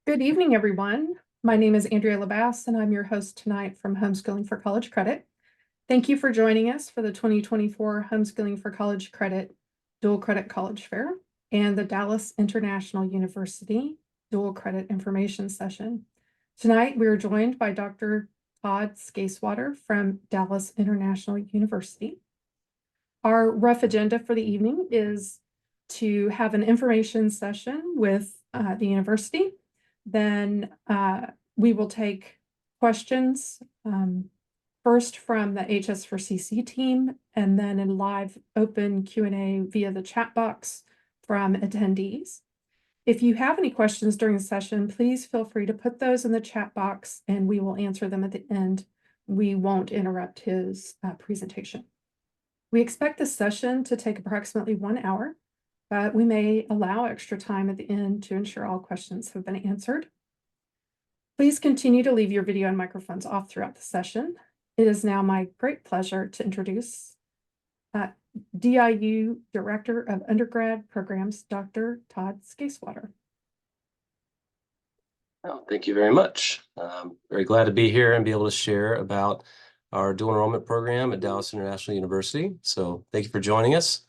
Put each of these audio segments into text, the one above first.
Good evening, everyone. My name is Andrea Labasse, and I'm your host tonight from Homeschooling for College Credit. Thank you for joining us for the 2024 Homeschooling for College Credit Dual Credit College Fair and the Dallas International University Dual Credit Information Session. Tonight, we are joined by Dr. Todd Skasewater from Dallas International University. Our rough agenda for the evening is to have an information session with the university. Then we will take questions first from the HS4CC team, and then a live open Q&A via the chat box from attendees. If you have any questions during the session, please feel free to put those in the chat box and we will answer them at the end. We won't interrupt his presentation. We expect this session to take approximately 1 hour, but we may allow extra time at the end to ensure all questions have been answered. Please continue to leave your video and microphones off throughout the session. It is now my great pleasure to introduce DIU Director of Undergrad Programs, Dr. Todd Skasewater. Oh, thank you very much. Very glad to be here and be able to share about our dual enrollment program at Dallas International University. So thank you for joining us.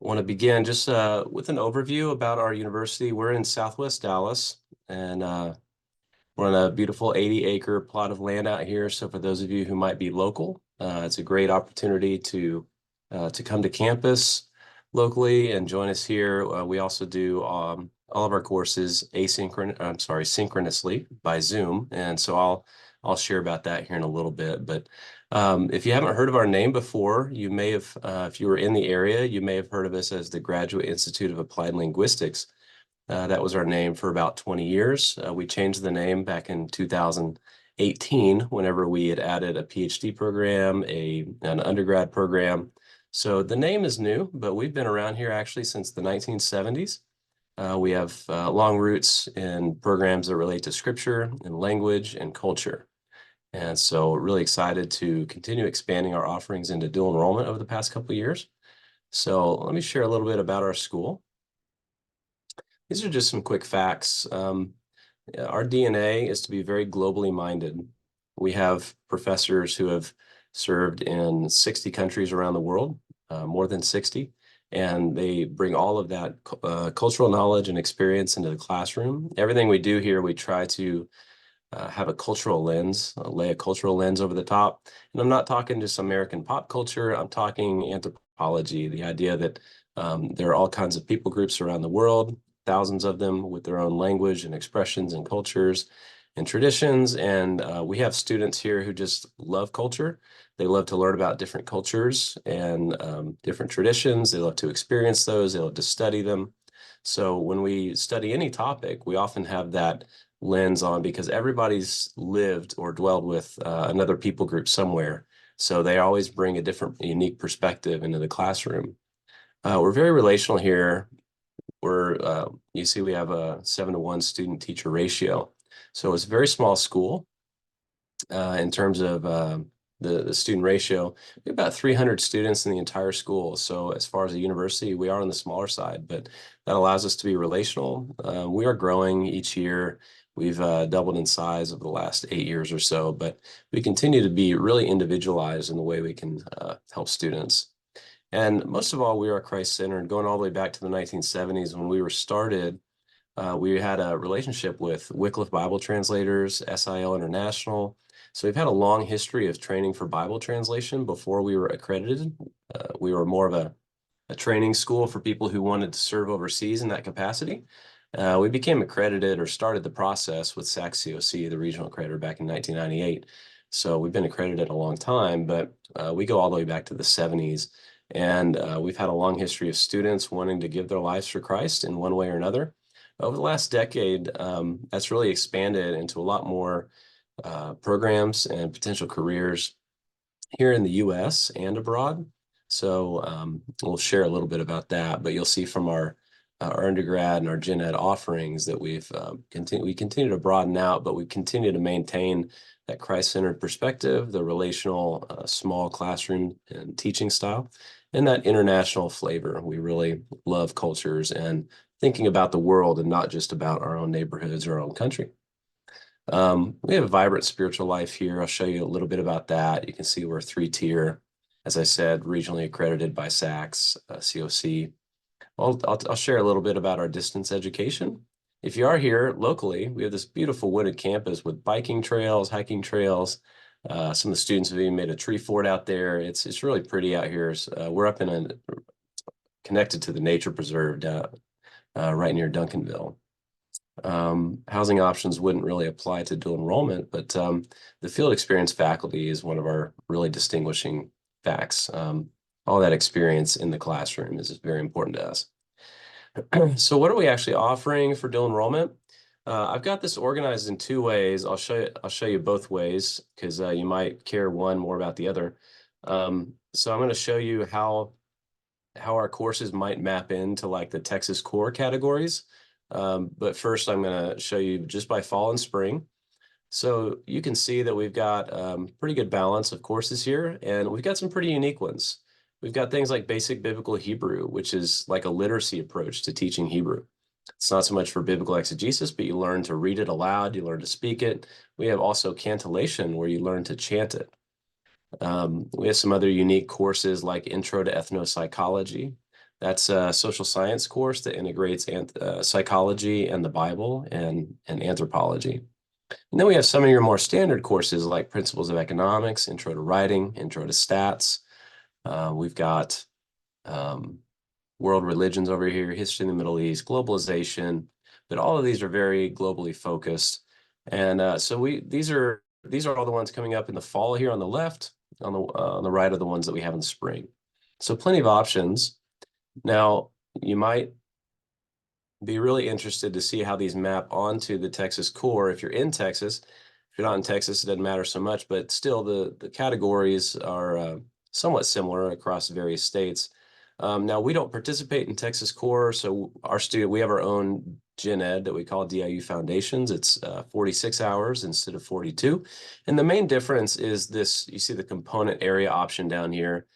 Want to begin just with an overview about our university. We're in Southwest Dallas, and we're on a beautiful 80-acre plot of land out here. So for those of you who might be local, it's a great opportunity to come to campus locally and join us here. We also do all of our courses synchronously by Zoom, and so I'll share about that here in a little bit. But if you haven't heard of our name before, you may have, if you were in the area, you may have heard of us as the Graduate Institute of Applied Linguistics. That was our name for about 20 years. We changed the name back in 2018 whenever we had added a PhD program, an undergrad program. So the name is new, but we've been around here actually since the 1970s. We have long roots in programs that relate to scripture and language and culture. And so really excited to continue expanding our offerings into dual enrollment over the past couple of years. So let me share a little bit about our school. These are just some quick facts. Our DNA is to be very globally minded. We have professors who have served in 60 countries around the world, more than 60. And they bring all of that cultural knowledge and experience into the classroom. Everything we do here, we try to have a cultural lens, lay a cultural lens over the top. And I'm not talking just American pop culture. I'm talking anthropology, the idea that there are all kinds of people groups around the world, thousands of them with their own language and expressions and cultures and traditions. And we have students here who just love culture. They love to learn about different cultures and different traditions. They love to experience those. They love to study them. So when we study any topic, we often have that lens on because everybody's lived or dwelled with another people group somewhere. So they always bring a different, unique perspective into the classroom. We're very relational here. You see we have a 7-to-1 student-teacher ratio. So it's a very small school in terms of the student ratio. We have about 300 students in the entire school. So as far as a university, we are on the smaller side, but that allows us to be relational. We are growing each year. We've doubled in size over the last 8 years or so, but we continue to be really individualized in the way we can help students. And most of all, we are Christ-centered. Going all the way back to the 1970s when we were started, we had a relationship with Wycliffe Bible Translators, SIL International. So we've had a long history of training for Bible translation before we were accredited. We were more of a training school for people who wanted to serve overseas in that capacity. We became accredited or started the process with SAC-COC, the regional accreditor, back in 1998. So we've been accredited a long time, but we go all the way back to the 70s. And we've had a long history of students wanting to give their lives for Christ in one way or another. Over the last decade, that's really expanded into a lot more programs and potential careers here in the U.S. and abroad. So we'll share a little bit about that, but you'll see from our undergrad and our gen ed offerings that we continue to broaden out, but we continue to maintain that Christ-centered perspective, the relational small classroom and teaching style. and that international flavor. We really love cultures and thinking about the world and not just about our own neighborhoods or our own country. We have a vibrant spiritual life here. I'll show you a little bit about that. You can see we're 3-tier, as I said, regionally accredited by SACS, COC. I'll share a little bit about our distance education. If you are here locally, we have this beautiful wooded campus with biking trails, hiking trails. Some of the students have even made a tree fort out there. It's really pretty out here. We're up in connected to the nature preserve right near Duncanville. Housing options wouldn't really apply to dual enrollment, but the field experience faculty is one of our really distinguishing facts. All that experience in the classroom is very important to us. So what are we actually offering for dual enrollment? I've got this organized in 2 ways. I'll show you both ways because you might care one more about the other. So I'm going to show you how our courses might map into like the Texas core categories. But first I'm going to show you just by fall and spring. So you can see that we've got pretty good balance of courses here, and we've got some pretty unique ones. We've got things like basic biblical Hebrew, which is like a literacy approach to teaching Hebrew. It's not so much for biblical exegesis, but you learn to read it aloud, you learn to speak it. We have also cantillation, where you learn to chant it. We have some other unique courses like Intro to Ethnopsychology. That's a social science course that integrates psychology and the Bible and anthropology. And then we have some of your more standard courses like Principles of Economics, Intro to Writing, Intro to Stats. We've got World Religions over here, History in the Middle East, Globalization, but all of these are very globally focused. And so these are all the ones coming up in the fall here on the left. On the right are the ones that we have in the spring. So plenty of options. Now, you might be really interested to see how these map onto the Texas core. If you're in Texas, if you're not in Texas, it doesn't matter so much, but still the categories are somewhat similar across various states. Now, we don't participate in Texas core, so we have our own gen ed that we call DIU Foundations. It's 46 hours instead of 42. And the main difference is this, you see the component area option down here.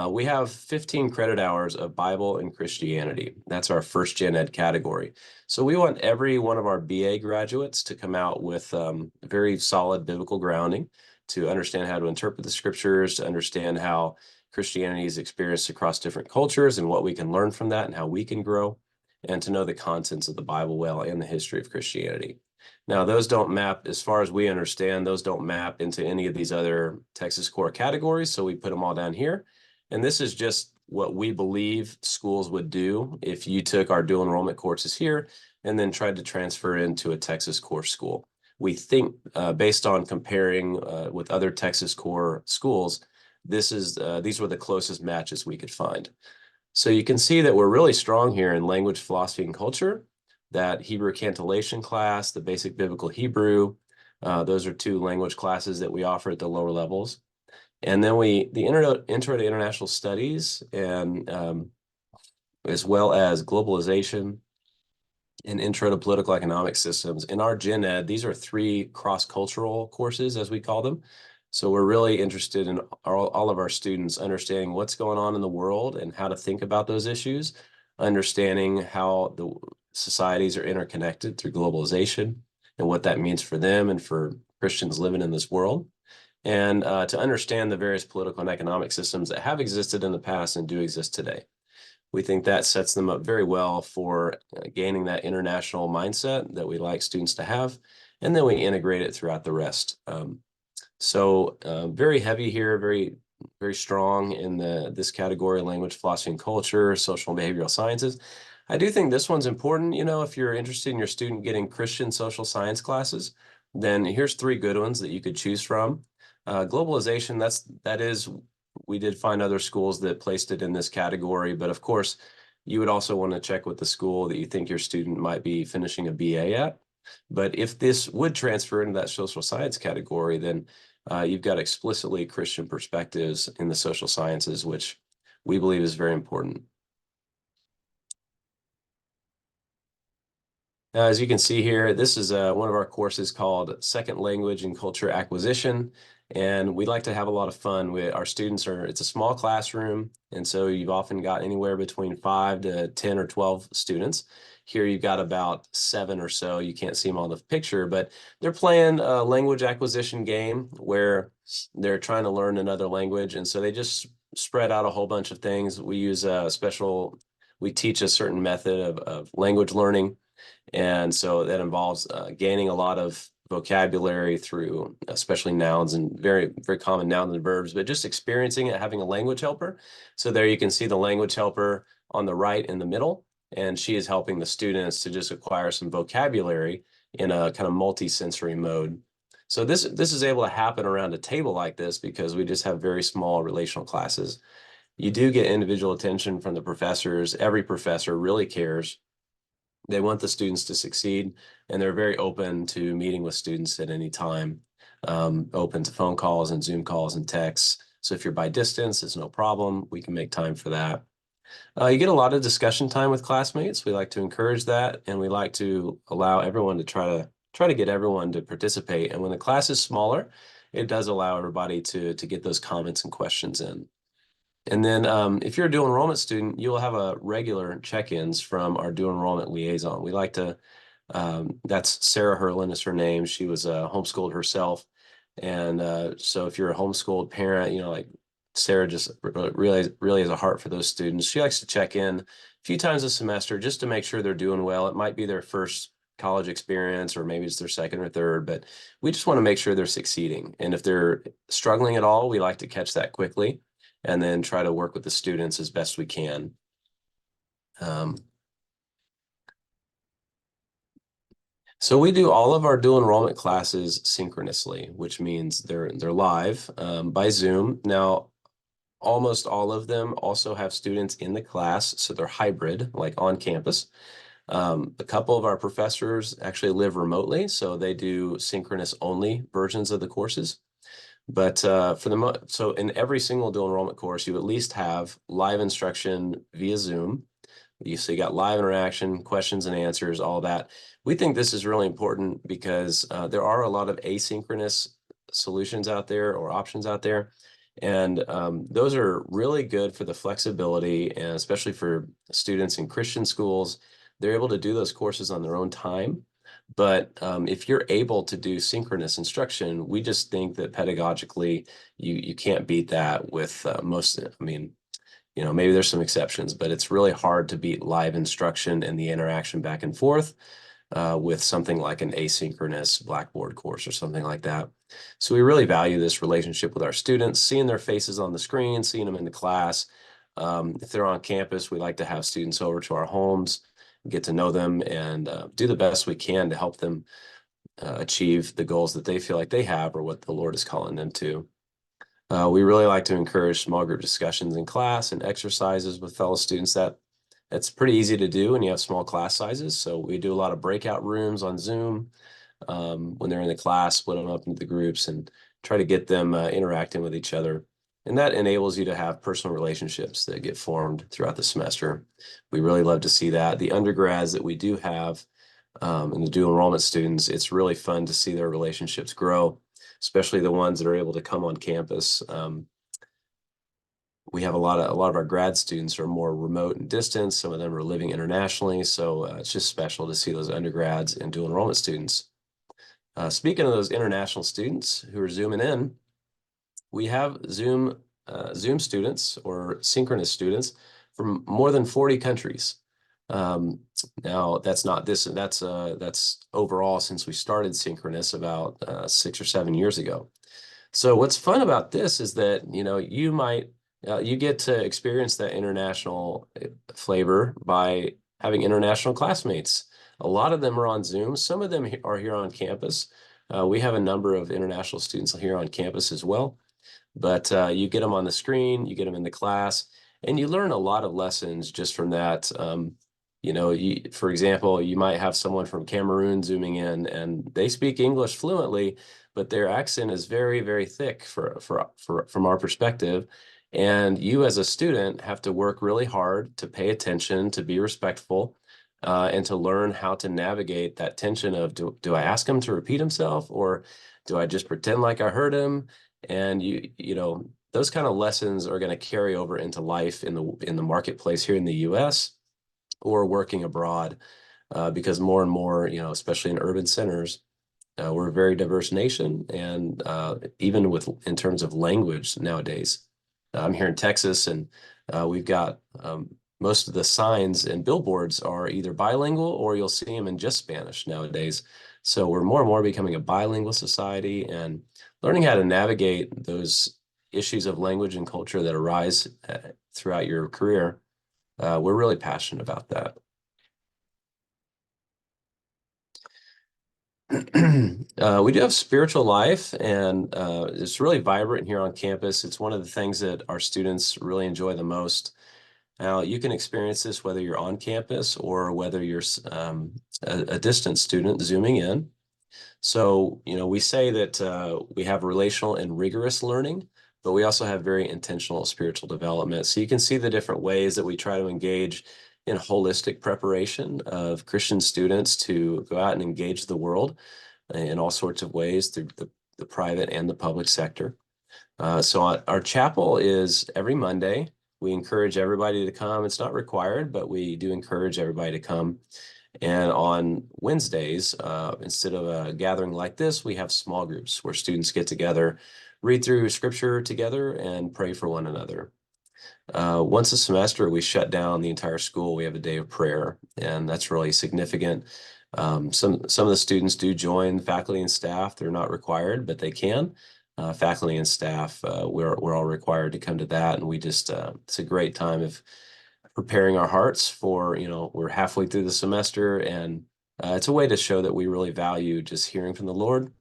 We have 15 credit hours of Bible and Christianity. That's our first gen ed category. So we want every one of our BA graduates to come out with very solid biblical grounding, to understand how to interpret the scriptures, to understand how Christianity is experienced across different cultures and what we can learn from that and how we can grow, and to know the contents of the Bible well and the history of Christianity. Now, those don't map, as far as we understand, those don't map into any of these other Texas core categories, so we put them all down here. And this is just what we believe schools would do if you took our dual enrollment courses here and then tried to transfer into a Texas core school. We think, based on comparing with other Texas core schools, these were the closest matches we could find. So you can see that we're really strong here in language, philosophy, and culture. That Hebrew cantillation class, the basic biblical Hebrew, those are 2 language classes that we offer at the lower levels. And then the Intro to International Studies, and as well as Globalization and Intro to Political Economic Systems. In our Gen Ed, these are 3 cross-cultural courses, as we call them. So we're really interested in all of our students understanding what's going on in the world and how to think about those issues, understanding how the societies are interconnected through globalization and what that means for them and for Christians living in this world, and to understand the various political and economic systems that have existed in the past and do exist today. We think that sets them up very well for gaining that international mindset that we like students to have, and then we integrate it throughout the rest. So very heavy here, very, very strong in this category: language, philosophy, and culture, social and behavioral sciences. I do think this one's important. You know, if you're interested in your student getting Christian social science classes, then here's 3 good ones that you could choose from. Globalization, we did find other schools that placed it in this category, but of course, you would also want to check with the school that you think your student might be finishing a BA at. But if this would transfer into that social science category, then you've got explicitly Christian perspectives in the social sciences, which we believe is very important. Now, as you can see here, this is one of our courses called Second Language and Culture Acquisition. And we like to have a lot of fun with our students. It's a small classroom, and so you've often got anywhere between 5 to 10 or 12 students. Here you've got about 7 or so. You can't see them on the picture, but they're playing a language acquisition game where they're trying to learn another language. And so they just spread out a whole bunch of things. We teach a certain method of language learning. And so that involves gaining a lot of vocabulary through especially nouns and very, very common nouns and verbs, but just experiencing it, having a language helper. So there you can see the language helper on the right in the middle, and she is helping the students to just acquire some vocabulary in a kind of multi-sensory mode. So this is able to happen around a table like this because we just have very small relational classes. You do get individual attention from the professors. Every professor really cares. They want the students to succeed, and they're very open to meeting with students at any time, open to phone calls and Zoom calls and texts. So if you're by distance, it's no problem. We can make time for that. You get a lot of discussion time with classmates. We like to encourage that, and we like to allow everyone to try to get everyone to participate. And when the class is smaller, it does allow everybody to get those comments and questions in. And then if you're a dual enrollment student, you'll have a regular check-ins from our dual enrollment liaison. We like to, that's Sarah Herlin is her name. She was homeschooled herself. And so if you're a homeschooled parent, like Sarah just really has a heart for those students. She likes to check in a few times a semester just to make sure they're doing well. It might be their first college experience, or maybe it's their second or third, but we just want to make sure they're succeeding. And if they're struggling at all, we like to catch that quickly and then try to work with the students as best we can. So we do all of our dual enrollment classes synchronously, which means they're live by Zoom. Now, almost all of them also have students in the class, so they're hybrid, like on campus. A couple of our professors actually live remotely, so they do synchronous only versions of the courses. But so in every single dual enrollment course, you at least have live instruction via Zoom. So you got live interaction, questions and answers, all that. We think this is really important because there are a lot of asynchronous solutions out there or options out there. And those are really good for the flexibility, and especially for students in Christian schools. They're able to do those courses on their own time. But if you're able to do synchronous instruction, we just think that pedagogically, you can't beat that with most, I mean, maybe there's some exceptions, but it's really hard to beat live instruction and the interaction back and forth with something like an asynchronous Blackboard course or something like that. So we really value this relationship with our students, seeing their faces on the screen, seeing them in the class. If they're on campus, we like to have students over to our homes, get to know them, and do the best we can to help them achieve the goals that they feel like they have or what the Lord is calling them to. We really like to encourage small group discussions in class and exercises with fellow students. That's pretty easy to do when you have small class sizes. So we do a lot of breakout rooms on Zoom when they're in the class, split them up into the groups and try to get them interacting with each other. And that enables you to have personal relationships that get formed throughout the semester. We really love to see that. The undergrads that we do have and the dual enrollment students, it's really fun to see their relationships grow, especially the ones that are able to come on campus. We have a lot of our grad students are more remote and distant. Some of them are living internationally. So it's just special to see those undergrads and dual enrollment students. Speaking of those international students who are zooming in, we have Zoom students or synchronous students from more than 40 countries. Now that's overall since we started synchronous about 6 or 7 years ago. So what's fun about this is that you get to experience that international flavor by having international classmates. A lot of them are on Zoom. Some of them are here on campus. We have a number of international students here on campus as well. But you get them on the screen, you get them in the class, and you learn a lot of lessons just from that. For example, you might have someone from Cameroon zooming in, and they speak English fluently, but their accent is very, very thick from our perspective. And you, as a student, have to work really hard to pay attention, to be respectful, and to learn how to navigate that tension of do I ask him to repeat himself, or do I just pretend like I heard him? And you know, those kind of lessons are going to carry over into life in the marketplace here in the US or working abroad, because more and more, you know, especially in urban centers, we're a very diverse nation, and even in terms of language nowadays. I'm here in Texas, and we've got most of the signs and billboards are either bilingual or you'll see them in just Spanish nowadays. So we're more and more becoming a bilingual society, and learning how to navigate those issues of language and culture that arise throughout your career. We're really passionate about that. We do have spiritual life, and it's really vibrant here on campus. It's one of the things that our students really enjoy the most. Now, you can experience this whether you're on campus or whether you're a distant student zooming in. So, you know, we say that we have relational and rigorous learning, but we also have very intentional spiritual development. So you can see the different ways that we try to engage in holistic preparation of Christian students to go out and engage the world in all sorts of ways through the private and the public sector. So our chapel is every Monday. We encourage everybody to come. It's not required, but we do encourage everybody to come. And on Wednesdays, instead of a gathering like this, we have small groups where students get together, read through scripture together, and pray for one another. Once a semester, we shut down the entire school. We have a day of prayer, and that's really significant. Some of the students do join faculty and staff. They're not required, but they can. Faculty and staff, we're all required to come to that, and we just it's a great time of preparing our hearts for, you know, we're halfway through the semester, and it's a way to show that we really value just hearing from the Lord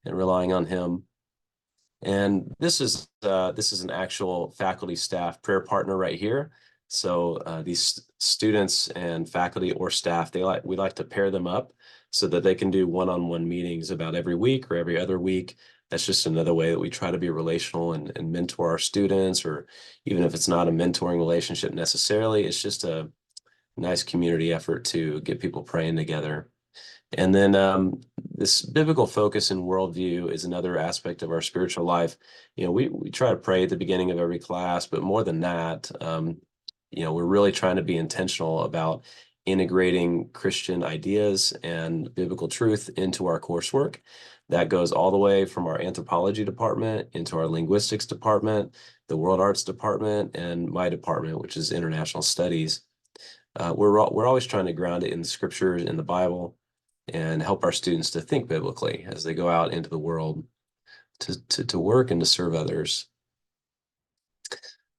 and relying on Him. And this is an actual faculty staff prayer partner right here. So these students and faculty or staff, we like to pair them up so that they can do one-on-one meetings about every week or every other week. That's just another way that we try to be relational and mentor our students, or even if it's not a mentoring relationship necessarily, it's just a nice community effort to get people praying together. And then this biblical focus and worldview is another aspect of our spiritual life. You know, we try to pray at the beginning of every class, but more than that, you know, we're really trying to be intentional about integrating Christian ideas and biblical truth into our coursework. That goes all the way from our anthropology department into our linguistics department, the world arts department, and my department, which is international studies. We're always trying to ground it in the scriptures, in the Bible, and help our students to think biblically as they go out into the world to work and to serve others.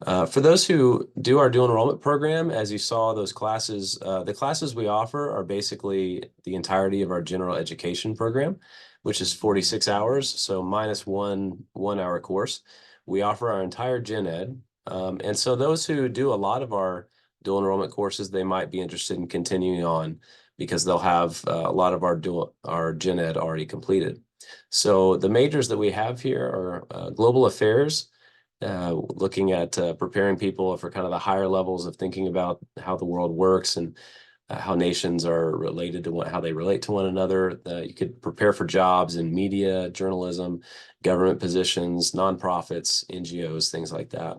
For those who do our dual enrollment program, as you saw those classes, the classes we offer are basically the entirety of our general education program, which is 46 hours, so minus one hour course. We offer our entire gen ed. And so those who do a lot of our dual enrollment courses, they might be interested in continuing on because they'll have a lot of our gen ed already completed. So the majors that we have here are global affairs, looking at preparing people for kind of the higher levels of thinking about how the world works and how nations are related to how they relate to one another. You could prepare for jobs in media, journalism, government positions, nonprofits, NGOs, things like that.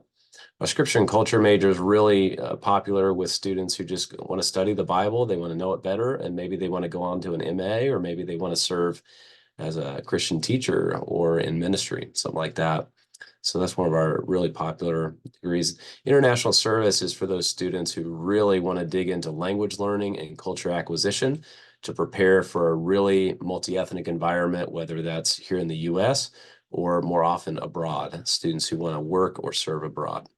Our scripture and culture major is really popular with students who just want to study the Bible. They want to know it better, and maybe they want to go on to an MA, or maybe they want to serve as a Christian teacher or in ministry, something like that. So that's one of our really popular degrees. International service is for those students who really want to dig into language learning and culture acquisition to prepare for a really multi-ethnic environment, whether that's here in the US or more often abroad, students who want to work or serve abroad.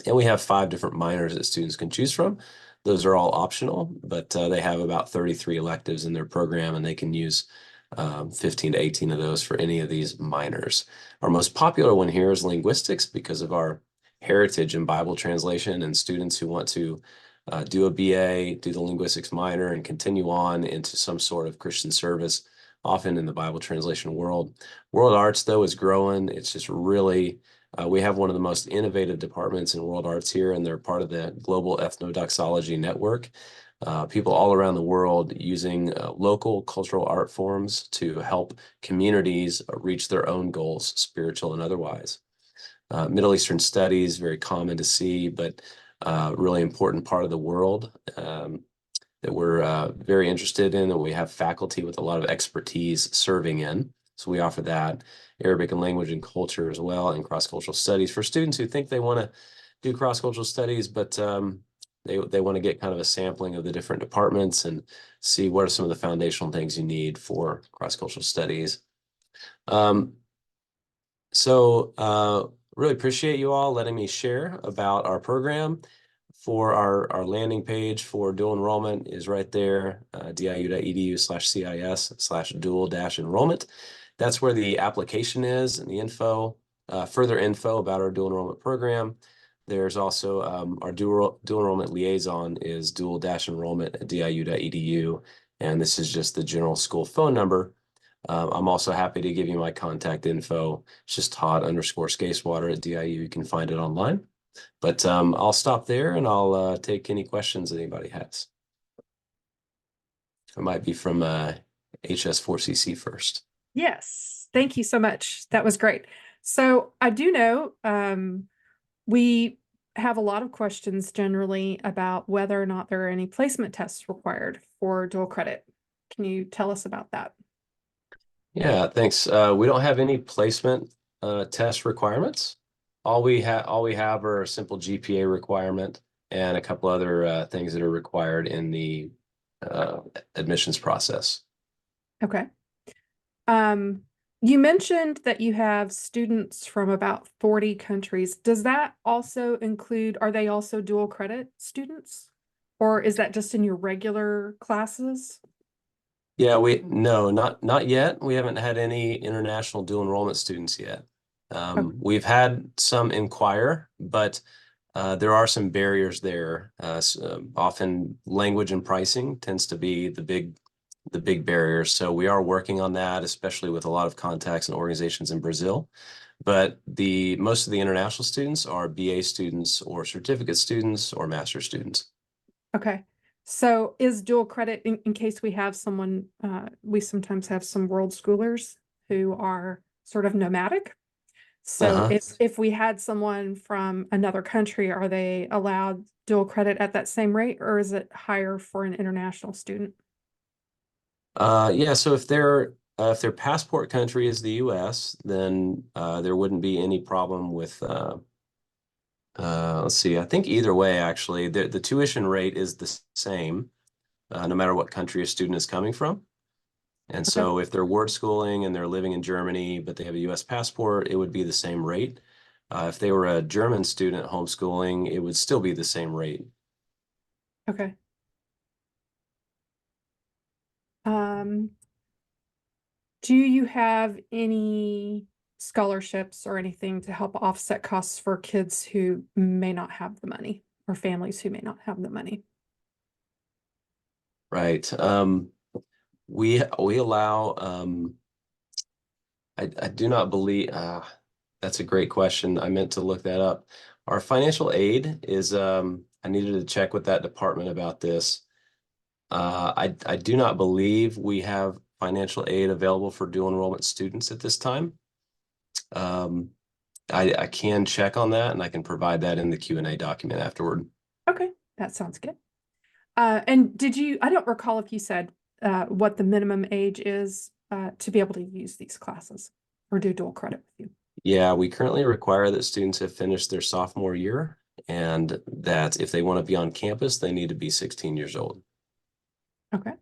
And we have 5 different minors that students can choose from. Those are all optional, but they have about 33 electives in their program, and they can use 15 to 18 of those for any of these minors. Our most popular one here is linguistics because of our heritage in Bible translation and students who want to do a BA, do the linguistics minor, and continue on into some sort of Christian service, often in the Bible translation world. World arts, though, is growing. It's just really We have one of the most innovative departments in world arts here, and they're part of the Global Ethnodoxology Network. People all around the world using local cultural art forms to help communities reach their own goals, spiritual and otherwise. Middle Eastern studies, very common to see, but really important part of the world that we're very interested in, and we have faculty with a lot of expertise serving in. So we offer that. Arabic and language and culture as well, and cross-cultural studies for students who think they want to do cross-cultural studies, but they want to get kind of a sampling of the different departments and see what are some of the foundational things you need for cross-cultural studies. Really appreciate you all letting me share about our program. For our landing page for dual enrollment is right there, diu.edu/CIS/dual-enrollment. That's where the application is and the info, further info about our dual enrollment program. There's also our dual enrollment liaison is dual-enrollment@diu.edu, and this is just the general school phone number. I'm also happy to give you my contact info. It's just Todd_Scasewater@DIU. You can find it online. But I'll stop there and I'll take any questions that anybody has. It might be from HS4CC first. Yes, thank you so much. That was great. So I do know we have a lot of questions generally about whether or not there are any placement tests required for dual credit. Can you tell us about that? Yeah, thanks. We don't have any placement test requirements. All we have are a simple GPA requirement and a couple other things that are required in the admissions process. Okay. You mentioned that you have students from about 40 countries. Does that also include, are they also dual credit students? Or is that just in your regular classes? Yeah, no, not yet. We haven't had any international dual enrollment students yet. Okay. We've had some inquire, but there are some barriers there. Often language and pricing tends to be the big barriers. So we are working on that, especially with a lot of contacts and organizations in Brazil. But most of the international students are BA students or certificate students or master students. Okay. So is dual credit, in case we have someone, we sometimes have some world schoolers who are sort of nomadic. So Uh-huh. if we had someone from another country, are they allowed dual credit at that same rate, or is it higher for an international student? Yeah, so if their passport country is the US, then there wouldn't be any problem with let's see, I think either way actually the tuition rate is the same no matter what country a student is coming from. And Okay. so if they're word schooling and they're living in Germany, but they have a US passport, it would be the same rate. If they were a German student homeschooling, it would still be the same rate. Okay. Um, do you have any scholarships or anything to help offset costs for kids who may not have the money or families who may not have the money? Right. We allow I do not believe that's a great question. I meant to look that up. Our financial aid is I needed to check with that department about this. I do not believe we have financial aid available for dual enrollment students at this time. Um, I can check on that and I can provide that in the Q&A document afterward. Okay, that sounds good. And I don't recall if you said what the minimum age is to be able to use these classes or do dual credit with you. Yeah, we currently require that students have finished their sophomore year and that if they want to be on campus, they need to be 16 years old. Okay.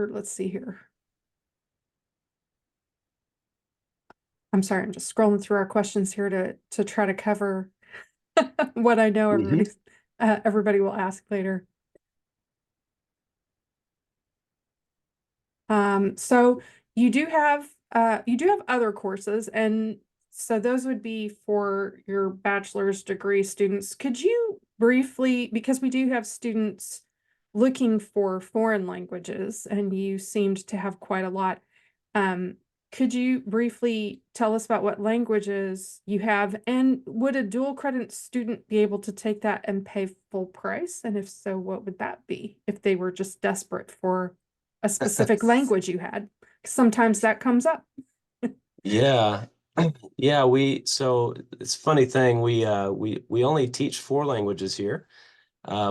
Let's see here. I'm sorry, I'm just scrolling through our questions here to try to cover what I know everybody will ask later. So you do have other courses, and so those would be for your bachelor's degree students. Could you briefly, because we do have students looking for foreign languages, and you seemed to have quite a lot. Um, could you briefly tell us about what languages you have, and would a dual credit student be able to take that and pay full price? And if so, what would that be if they were just desperate for a specific language you had? Sometimes that comes up. Yeah. Yeah, so it's a funny thing. We only teach four languages here.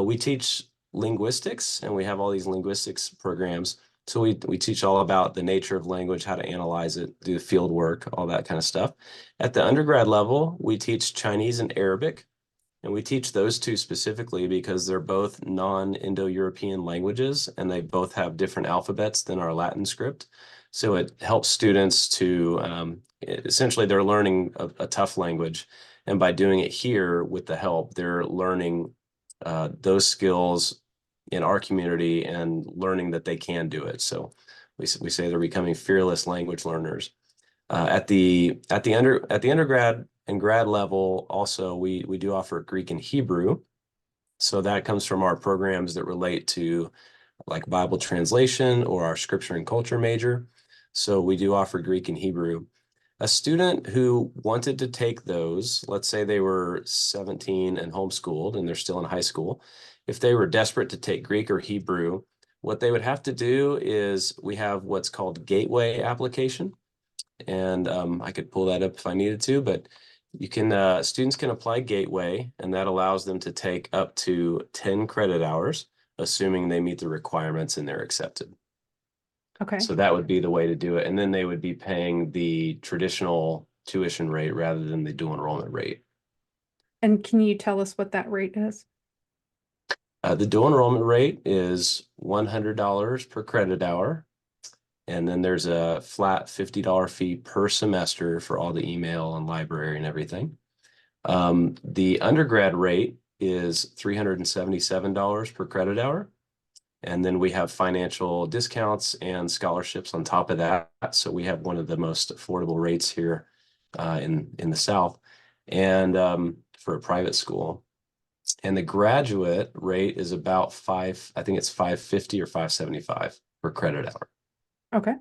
We teach linguistics, and we have all these linguistics programs. So we teach all about the nature of language, how to analyze it, do the field work, all that kind of stuff. At the undergrad level, we teach Chinese and Arabic. And we teach those two specifically because they're both non-Indo-European languages, and they both have different alphabets than our Latin script. So it helps students to, essentially they're learning a tough language. And by doing it here with the help, they're learning those skills in our community and learning that they can do it. So we say they're becoming fearless language learners. At the undergrad and grad level, also we do offer Greek and Hebrew. So that comes from our programs that relate to like Bible translation or our scripture and culture major. So we do offer Greek and Hebrew. A student who wanted to take those, let's say they were 17 and homeschooled and they're still in high school, if they were desperate to take Greek or Hebrew, what they would have to do is we have what's called gateway application. And I could pull that up if I needed to, but you can students can apply Gateway, and that allows them to take up to 10 credit hours, assuming they meet the requirements and they're accepted. Okay. So that would be the way to do it. And then they would be paying the traditional tuition rate rather than the dual enrollment rate. And can you tell us what that rate is? The dual enrollment rate is $100 per credit hour. And then there's a flat $50 fee per semester for all the email and library and everything. The undergrad rate is $377 per credit hour. And then we have financial discounts and scholarships on top of that. So we have one of the most affordable rates here in the South, and for a private school. And the graduate rate is about I think it's 550 or 575 per credit hour. Okay.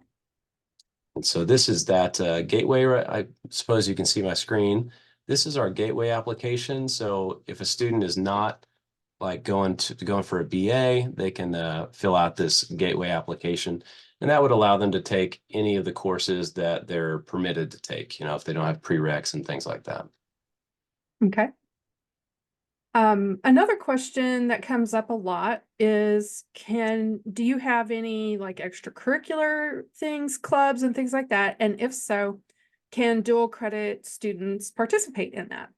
And so this is that gateway. I suppose you can see my screen. This is our gateway application. So if a student is not like going for a BA, they can fill out this gateway application, and that would allow them to take any of the courses that they're permitted to take, if they don't have prereqs and things like that. Okay. Another question that comes up a lot is, do you have any like extracurricular things, clubs and things like that? And if so, can dual credit students participate in that?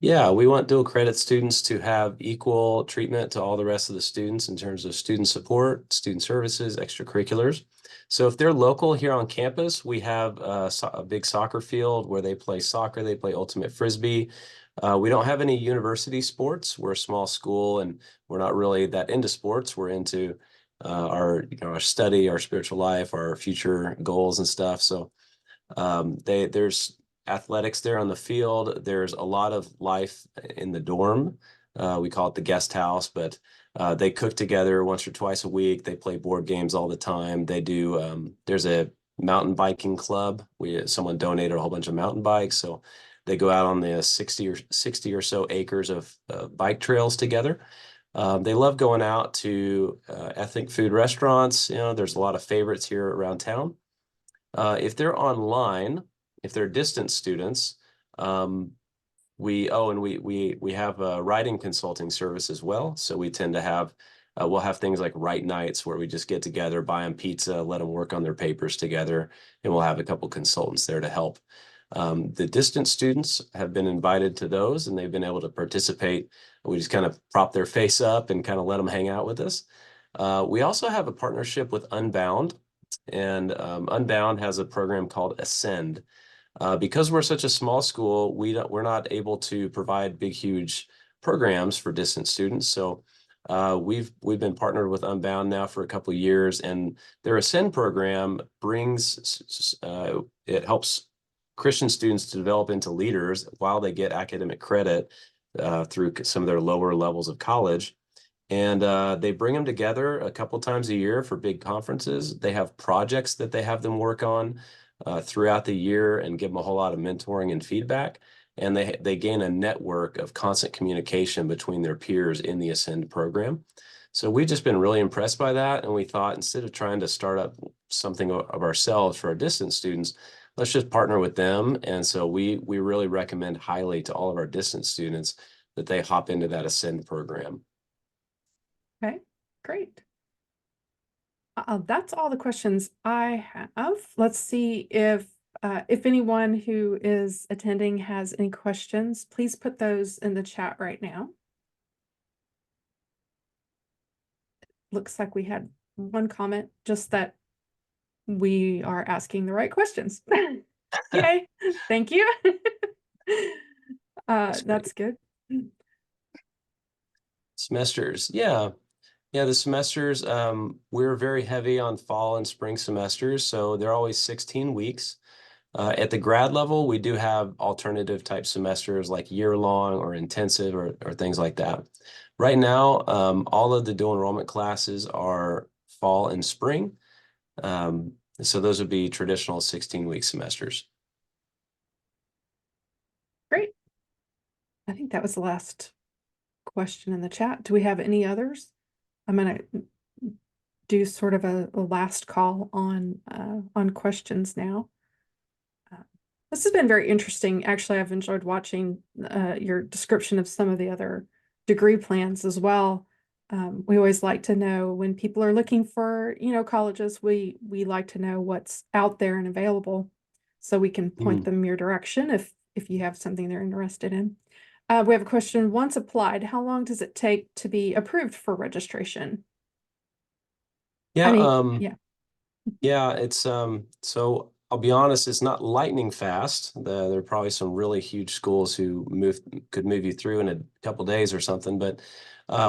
Yeah, we want dual credit students to have equal treatment to all the rest of the students in terms of student support, student services, extracurriculars. So if they're local here on campus, we have a big soccer field where they play soccer, they play ultimate frisbee. We don't have any university sports. We're a small school and we're not really that into sports. We're into our study, our spiritual life, our future goals and stuff. So there's athletics there on the field. There's a lot of life in the dorm. We call it the guest house, but they cook together once or twice a week. They play board games all the time. They do, there's a mountain biking club. Someone donated a whole bunch of mountain bikes. So they go out on the 60 or so acres of bike trails together. They love going out to ethnic food restaurants. There's a lot of favorites here around town. If they're online, if they're distant students, we have a writing consulting service as well. So we tend to have we'll have things like write nights where we just get together, buy them pizza, let them work on their papers together, and we'll have a couple consultants there to help. The distant students have been invited to those, and they've been able to participate. We just kind of prop their face up and kind of let them hang out with us. We also have a partnership with Unbound, and Unbound has a program called Ascend. Because we're such a small school, we're not able to provide big, huge programs for distant students. So we've been partnered with Unbound now for a couple of years, and their Ascend program it helps Christian students to develop into leaders while they get academic credit through some of their lower levels of college. And they bring them together a couple times a year for big conferences. They have projects that they have them work on throughout the year and give them a whole lot of mentoring and feedback. And they gain a network of constant communication between their peers in the Ascend program. So we've just been really impressed by that. And we thought instead of trying to start up something of ourselves for our distance students, let's just partner with them. And so we really recommend highly to all of our distance students that they hop into that Ascend program. Okay, great. That's all the questions I have. Let's see if anyone who is attending has any questions, please put those in the chat right now. Looks like we had one comment, just that we are asking the right questions. Yay, thank you. That's good. Semesters, yeah. Yeah, the semesters, we're very heavy on fall and spring semesters, so they're always 16 weeks. At the grad level, we do have alternative type semesters like year-long or intensive or things like that. Right now, all of the dual enrollment classes are fall and spring. So those would be traditional 16-week semesters. Great. I think that was the last question in the chat. Do we have any others? I'm gonna do sort of a last call on questions now. This has been very interesting. Actually, I've enjoyed watching your description of some of the other degree plans as well. We always like to know when people are looking for, colleges, we like to know what's out there and available so we can point them your direction if you have something they're interested in. We have a question. Once applied, how long does it take to be approved for registration? Yeah, Yeah. yeah, it's so I'll be honest, it's not lightning fast. There are probably some really huge schools who could move you through in a couple days or something, but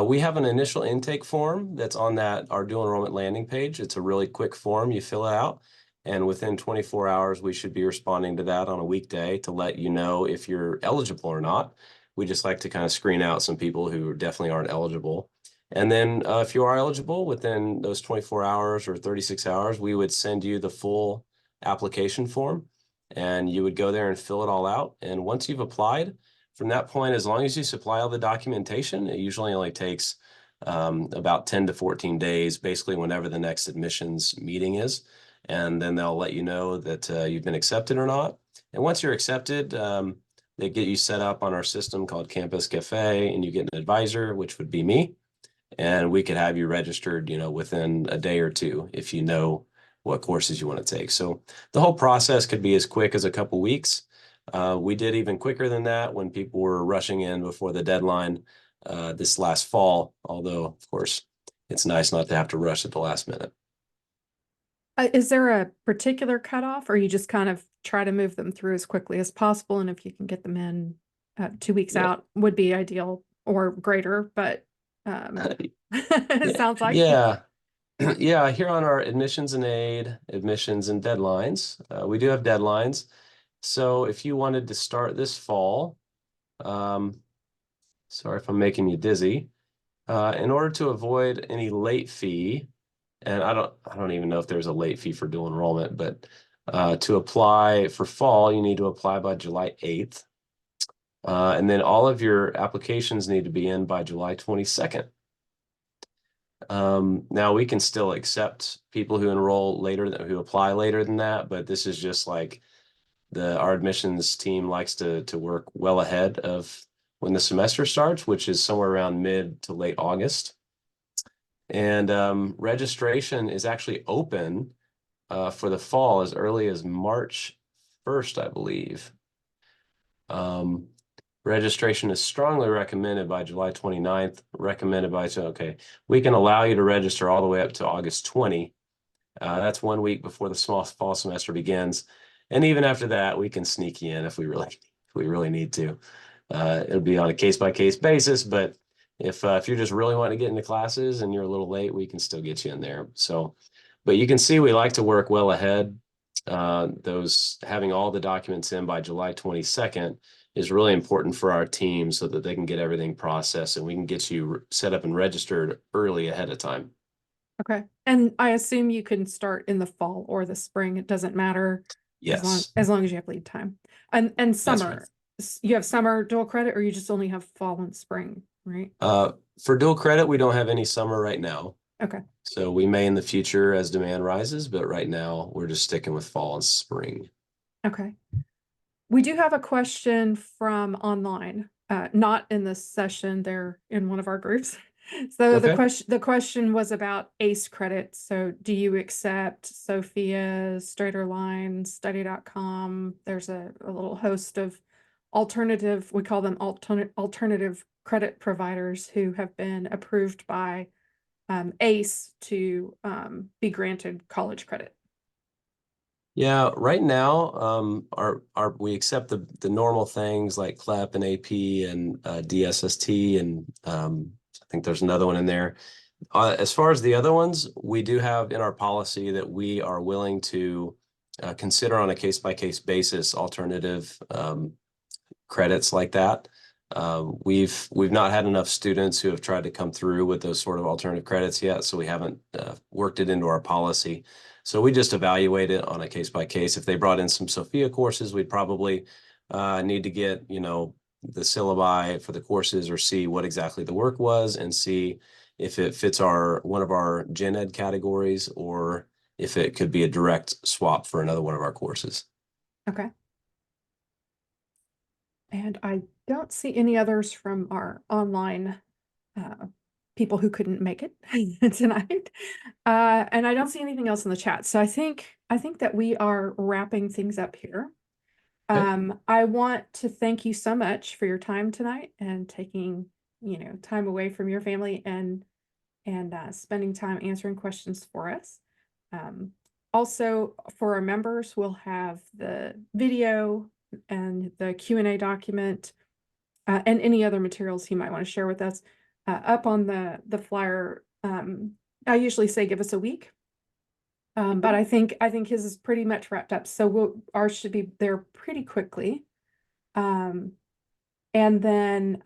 we have an initial intake form that's on our dual enrollment landing page. It's a really quick form. You fill it out, and within 24 hours, we should be responding to that on a weekday to let you know if you're eligible or not. We just like to kind of screen out some people who definitely aren't eligible. And then if you are eligible within those 24 hours or 36 hours, we would send you the full application form and you would go there and fill it all out. And once you've applied, from that point, as long as you supply all the documentation, it usually only takes about 10 to 14 days, basically whenever the next admissions meeting is. And then they'll let you know that you've been accepted or not. And once you're accepted, they get you set up on our system called Campus Cafe, and you get an advisor, which would be me. And we could have you registered, within a day or two if you know what courses you want to take. So the whole process could be as quick as a couple weeks. We did even quicker than that when people were rushing in before the deadline this last fall, although, of course, it's nice not to have to rush at the last minute. Is there a particular cutoff, or you just kind of try to move them through as quickly as possible? And if you can get them in 2 weeks Yeah. out would be ideal or greater, but it sounds like. Yeah. Yeah, here on our admissions and aid, admissions and deadlines, we do have deadlines. So if you wanted to start this fall, sorry if I'm making you dizzy, in order to avoid any late fee, and I don't even know if there's a late fee for dual enrollment, but to apply for fall, you need to apply by July 8th. And then all of your applications need to be in by July 22nd. Now we can still accept people who enroll later, who apply later than that, but this is just like our admissions team likes to work well ahead of when the semester starts, which is somewhere around mid to late August. And registration is actually open for the fall as early as March 1st, I believe. Registration is strongly recommended by July 29th, okay, we can allow you to register all the way up to August 20. That's 1 week before the small fall semester begins. And even after that, we can sneak you in if we really need to. It'll be on a case-by-case basis, but if you're just really wanting to get into classes and you're a little late, we can still get you in there. So, but you can see we like to work well ahead. those having all the documents in by July 22nd is really important for our team so that they can get everything processed and we can get you set up and registered early ahead of time. Okay. And I assume you can start in the fall or the spring. It doesn't matter Yes, as long as you have lead time. And that's right. summer, you have summer dual credit, or you just only have fall and spring, right? For dual credit, we don't have any summer right now. Okay. So we may in the future as demand rises, but right now we're just sticking with fall and spring. Okay. We do have a question from online, not in this session, they're in one of our groups. So Okay. the question was about ACE credit. So do you accept Sophia, Straighter Line, study.com? There's a little host of alternative, we call them alternative credit providers who have been approved by ACE to be granted college credit. Yeah, right now, we accept the normal things like CLEP and AP and DSST and I think there's another one in there. As far as the other ones, we do have in our policy that we are willing to consider on a case-by-case basis alternative credits like that. We've not had enough students who have tried to come through with those sort of alternative credits yet, so we haven't worked it into our policy. So we just evaluate it on a case by case. If they brought in some Sophia courses, we'd probably need to get, the syllabi for the courses or see what exactly the work was and see if it fits one of our gen ed categories or if it could be a direct swap for another one of our courses. Okay. And I don't see any others from our online people who couldn't make it tonight. And I don't see anything else in the chat. So I think that we are wrapping things up here. Okay. I want to thank you so much for your time tonight and taking, time away from your family and spending time answering questions for us. Also, for our members, we'll have the video and the Q&A document and any other materials you might want to share with us up on the flyer. I usually say give us a week, but I think his is pretty much wrapped up. So ours should be there pretty quickly. And then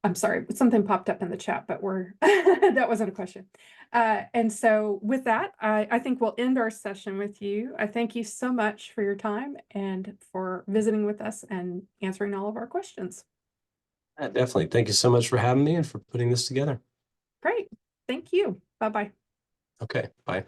I'm sorry, something popped up in the chat, but that wasn't a question. And so with that, I think we'll end our session with you. I thank you so much for your time and for visiting with us and answering all of our questions. Definitely. Thank you so much for having me and for putting this together. Great. Thank you. Bye-bye. Okay, bye.